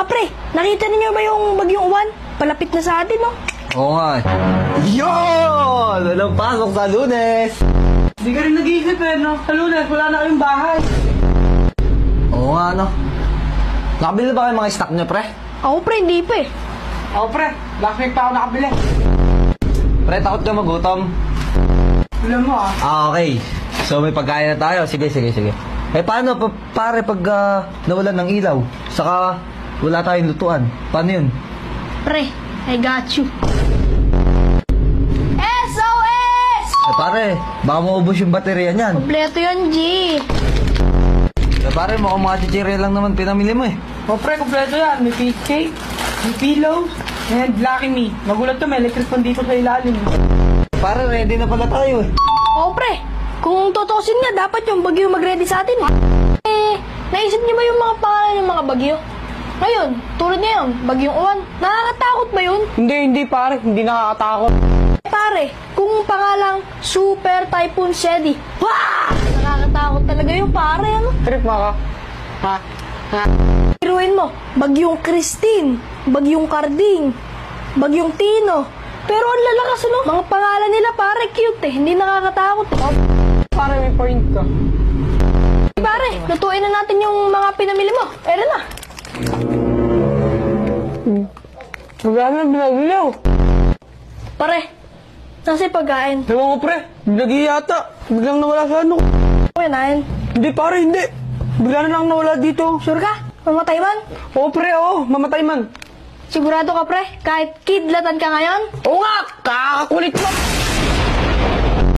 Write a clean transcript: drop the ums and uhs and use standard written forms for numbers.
pre, nakita niyo ba yung bagyong uwan? Palapit na sa atin, no? Oo nga eh. Yun! Walang pasok sa Lunes! Hindi ka rin nag-iisip eh, no? Sa Lunes, wala na kayong bahay. Oo nga, no? Nakabili ba kayo mga stock nyo, pre? Ako pre, hindi pa eh. Oo, pre. Last week pa ako nakabili. Pre, takot ka magutom. Alam mo ah. Okay. So, may pagkain na tayo. Sige. Eh, paano, pare, pag nawalan ng ilaw? Saka, wala tayong lutuan. Paano yun? Pre, I got you. SOS! Eh, pare, baka maubos yung baterya niyan. Kompleto yun, G. Eh, pare, mukhang mga chichirya lang naman pinamili mo eh. Oo, pre, kompleto yan. May fish cake, may pillows, and Lucky Me. Magulat to, may electric fan dito sa ilalim. Pare, ready na pala tayo eh. Oo pre, kung tutusin nga, dapat yung bagyo mag-ready sa atin. Naisip niyo ba yung mga pangalan ng mga bagyo? Ngayon, tulad ngayon, bagyong uwan. Nakakatakot ba yun? Hindi pare. Hindi nakakatakot. Pare, kung pangalang Super Typhoon Shedi, wah! Nakakatakot talaga yung pare, ano? Trip mo ka. Ha? Iruin mo, bagyong Christine, bagyong Carding, bagyong Tino. Pero ang lalakas, ano? Mga pangalan nila, pare, cute eh. Hindi nakakatakot. Pare, may point ka. Pare, lutuin na natin yung mga pinamili mo. Ere na. Wala na binagilaw. Pare, nasa yung pagkain? Ewan ko pre, binagi yata. Biglang nawala sa ano. Kuyain. Hindi pare, hindi. Bigla na lang nawala dito. Sure ka? Mamatay man? Oo pre, oo. Mamatay man. Sigurado ka, pre? Kahit kidlatan ka ngayon? Oo nga, kakakulit mo.